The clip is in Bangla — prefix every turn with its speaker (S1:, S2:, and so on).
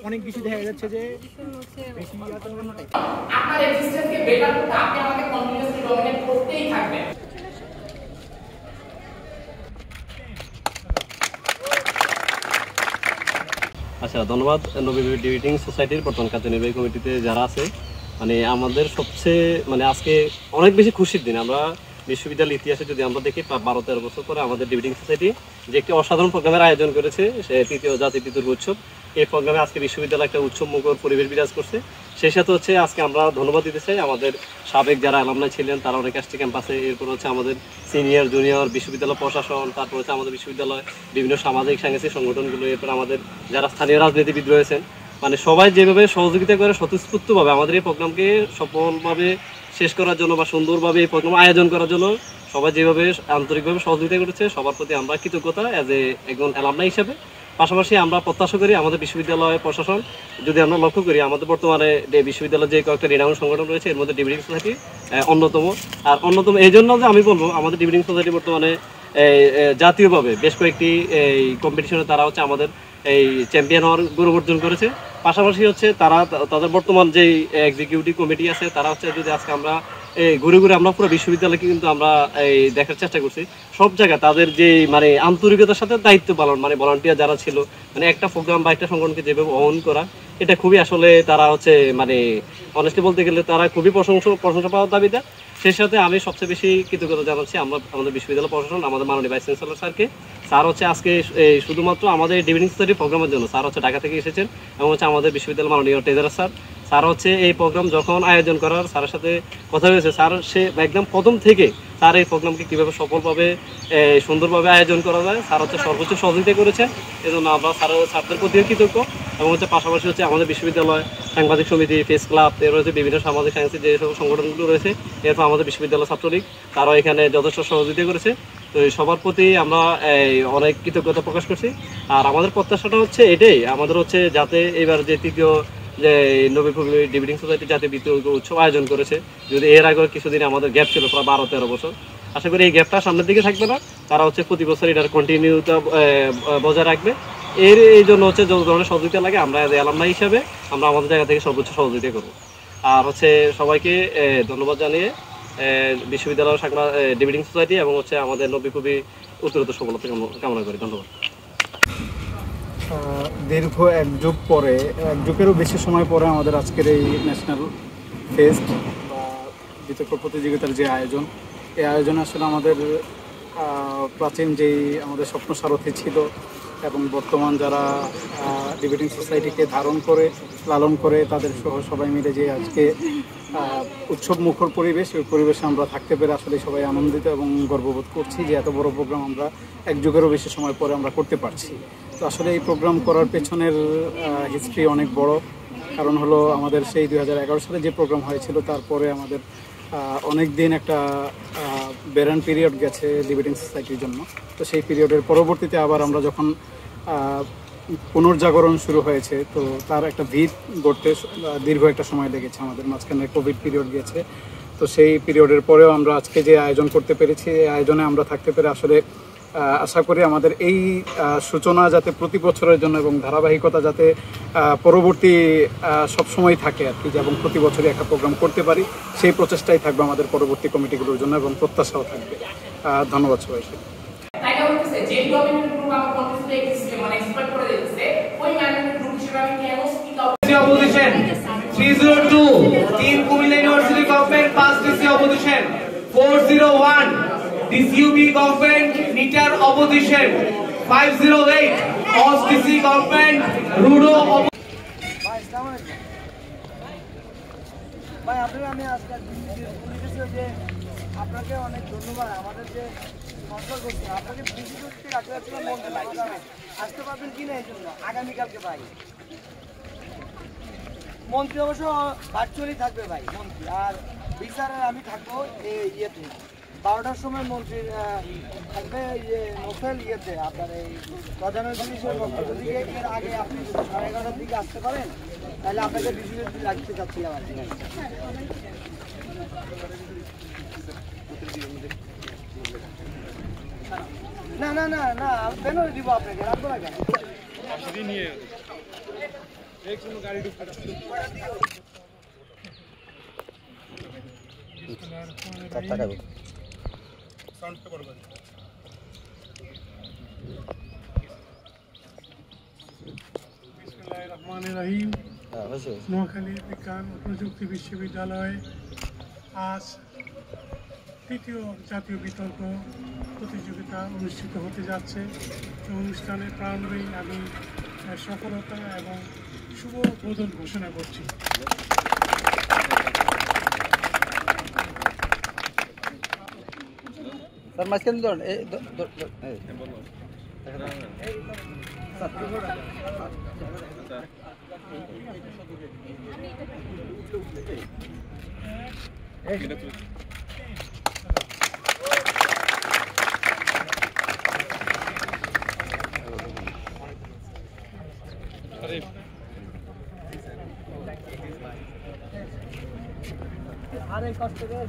S1: অনেক কিছু দেখা যাচ্ছে যে বেশি
S2: আপনার এক্সিস্টেন্সকে বেটার করতে আপনি আমাকে কন্টিনিউয়াসলি ডমিনেট করতেই থাকবেন।
S3: আচ্ছা, ধন্যবাদ। নবী ডিবেটিং সোসাইটির বর্তমান কার্যনির্বাহী কমিটিতে যারা আছে, মানে আমাদের সবচেয়ে আজকে অনেক বেশি খুশির দিন। আমরা বিশ্ববিদ্যালয়ের ইতিহাসে যদি আমরা দেখি 12-13 বছর পরে আমাদের ডিবেটিং সোসাইটি যে একটি অসাধারণ প্রোগ্রামের আয়োজন করেছে, সে তৃতীয় জাতীয় দুর্গ উৎসব। এই প্রোগ্রামে আজকে বিশ্ববিদ্যালয় একটা উৎসব মুখর পরিবেশ বিরাজ করছে। সেই সাথে আজকে আমরা ধন্যবাদ দিতে চাই আমাদের সাবেক যারা অ্যালামনাই ছিলেন, তারা অনেক আসছে ক্যাম্পাসে। এরপর আমাদের সিনিয়র জুনিয়র বিশ্ববিদ্যালয় প্রশাসন, তারপর আমাদের বিশ্ববিদ্যালয় বিভিন্ন সামাজিক সাংস্কৃতিক সংগঠনগুলো, এরপর আমাদের যারা স্থানীয় রাজনীতিবিদ রয়েছেন, সবাই যেভাবে সহযোগিতা করে স্বতঃস্ফূর্তভাবে আমাদের এই প্রোগ্রামকে সফলভাবে শেষ করার জন্য বা সুন্দরভাবে এই প্রোগ্রাম আয়োজন করার জন্য সবাই যেভাবে আন্তরিকভাবে সহযোগিতা করেছে, সবার প্রতি আমরা কৃতজ্ঞতা একজন অ্যালামনাই হিসেবে। পাশাপাশি আমরা প্রত্যাশা করি আমাদের বিশ্ববিদ্যালয় প্রশাসন, যদি আমরা লক্ষ্য করি আমাদের বর্তমানে বিশ্ববিদ্যালয়ের যে কয়েকটা রিনাউন্ড সংগঠন রয়েছে, এর মধ্যে ডিবেটিং সোসাইটি অন্যতম। আর অন্যতম এই জন্য যে আমি বলবো আমাদের ডিবেটিং সোসাইটি বর্তমানে জাতীয়ভাবে বেশ কয়েকটি এই কম্পিটিশনে তারা আমাদের এই চ্যাম্পিয়ন হওয়ার গৌরব অর্জন করেছে। পাশাপাশি তারা তাদের বর্তমান যেই এক্সিকিউটিভ কমিটি আছে, তারা যদি আজকে আমরা ঘুরে ঘুরে আমরা পুরো বিশ্ববিদ্যালয়কে কিন্তু আমরা এই দেখার চেষ্টা করছি। সব জায়গায় তাদের যে আন্তরিকতার সাথে দায়িত্ব পালন, ভলান্টিয়ার যারা ছিল, একটা প্রোগ্রাম বা একটা সংগঠনকে যেভাবে বহন করা, এটা খুবই আসলে তারা অনেস্টলি বলতে গেলে তারা খুবই প্রশংসা পাওয়ার দাবিদার। সেই সাথে আমি সবচেয়ে বেশি কৃতজ্ঞতা জানাচ্ছি আমাদের বিশ্ববিদ্যালয় প্রশাসন, আমাদের মাননীয় ভাইস চ্যান্সেলর স্যারকে। স্যার আজকে শুধুমাত্র আমাদের ডিবেটিং সোসাইটি প্রোগ্রামের জন্য স্যার ঢাকা থেকে এসেছেন, এবং আমাদের বিশ্ববিদ্যালয় মাননীয় ট্রেজারার স্যার এই প্রোগ্রাম যখন আয়োজন করার স্যারের সাথে কথা হয়েছে, স্যার সে একদম প্রথম থেকে স্যার এই প্রোগ্রামকে কীভাবে সফলভাবে সুন্দরভাবে আয়োজন করা যায়, স্যার সর্বোচ্চ সহযোগিতা করেছেন। এজন্য আমরা স্যারদের প্রতিও কৃতজ্ঞ। এবং পাশাপাশি আমাদের বিশ্ববিদ্যালয় সাংবাদিক সমিতি, প্রেস ক্লাব, এর রয়েছে বিভিন্ন সামাজিক সাংস্কৃতিক যে সব সংগঠনগুলো রয়েছে, এরপর আমাদের বিশ্ববিদ্যালয় ছাত্রলীগ, তারাও এখানে যথেষ্ট সহযোগিতা করেছে। তো সবার প্রতি আমরা অনেক কৃতজ্ঞতা প্রকাশ করছি। আর আমাদের প্রত্যাশাটা এটাই, আমাদের যাতে এবার যে তৃতীয় যে নবী ডিবেটিং সোসাইটি জাতীয় দ্বিতীয় উৎসব আয়োজন করেছে, যদি এর আগে কিছুদিন আমাদের গ্যাপ ছিল প্রায় 12-13 বছর, আশা করি এই গ্যাপটা সামনের দিকে থাকবে না। তারা প্রতি বছর এটার কন্টিনিউটা বজায় রাখবে। এই জন্য যত ধরনের সহযোগিতা লাগে আমরা অ্যালামনাই হিসাবে আমরা আমাদের জায়গা থেকে সর্বোচ্চ সহযোগিতা করবো। আর সবাইকে ধন্যবাদ জানিয়ে বিশ্ববিদ্যালয় শাখা ডিবেটিং সোসাইটি এবং আমাদের নবী কবি উত্তরোত্তর সফলতা কামনা করি। ধন্যবাদ।
S1: দীর্ঘ এক যুগেরও বেশি সময় পরে আমাদের আজকের এই ন্যাশনাল ফেস্ট বা বিতর্ক প্রতিযোগিতার যে আয়োজন, এই আয়োজনে আসলে আমাদের প্রাচীন যেই আমাদের স্বপ্ন সারথি ছিল এবং বর্তমান যারা ডিবেটিং সোসাইটিকে ধারণ করে লালন করে, তাদের সহ সবাই মিলে যে আজকে উৎসব মুখর পরিবেশ, ওই পরিবেশে আমরা থাকতে পেরে আসলে সবাই আনন্দিত এবং গর্ববোধ করছি যে এত বড় প্রোগ্রাম আমরা এক যুগেরও বেশি সময় পরে আমরা করতে পারছি। তো আসলে এই প্রোগ্রাম করার পেছনের হিস্ট্রি অনেক বড়। কারণ হলো আমাদের সেই 2011 সালে যে প্রোগ্রাম হয়েছিল, তারপরে আমাদের অনেক দিন একটা বেরান পিরিয়ড গেছে ডিবেটিং সোসাইটির জন্য। তো সেই পিরিয়ডের পরবর্তীতে আবার আমরা যখন পুনর্জাগরণ শুরু হয়েছে, তো তার একটা ভিত গড়তে দীর্ঘ একটা সময় লেগেছে। আমাদের মাঝখানে কোভিড পিরিয়ড গেছে। তো সেই পিরিয়ডের পরেও আমরা আজকে যে আয়োজন করতে পেরেছি, এই আয়োজনে আমরা থাকতে পেরে আসলে আশা করি আমাদের এই সূচনা যাতে প্রতি বছরের জন্য এবং ধারাবাহিকতা যাতে পরবর্তী সবসময় থাকে আর কি, এবং প্রতি বছরই একটা প্রোগ্রাম করতে পারি, সেই প্রচেষ্টাই থাকবে আমাদের পরবর্তী কমিটিগুলোর জন্য এবং প্রত্যাশাও থাকবে। ধন্যবাদ সবাইকে।
S4: DCUB government meter opposition 508 OSTC government rudo
S5: ভাই আপনারা আমি আজকে যে আপনাকে অনেক ধন্যবাদ। আমাদের যে স্পন্সর করছে আপনাকে বিশেষ করতে রাখতে আসতে পারবেন কিনা, এই জন্য আগামীকালকে ভাই মন্ত্রী অবশ্য ভার্চুয়ালি থাকবে ভাই মন্ত্রী, আর বিচারের আমি থাকবো এই ইয়েতে 12টার সময় মন্ত্রী থাকবে নোফেল ইয়েতে আপনার এই প্রধান জিনিসের বক্তব্য দিকে। এর আগে আপনি 11:30টার দিকে আসতে পারেন, তাহলে আপনাকে বিশেষ রাখতে চাচ্ছিলাম আর কি। না না না না ব্যানার দিব আপনাকে, রাখবো না কেন।
S6: রহিম নোয়াখালী বিজ্ঞান ও প্রযুক্তি বিশ্ববিদ্যালয়ে আজ তৃতীয় জাতীয় বিতর্ক প্রতিযোগিতা অনুষ্ঠিত হতে যাচ্ছে। এই অনুষ্ঠানের প্রারম্ভেই আমি সফলতা এবং শুভ উদ্বোধন ঘোষণা করছি।
S5: স্যার মাঝখানে ধরুন আরে কষ্ট করে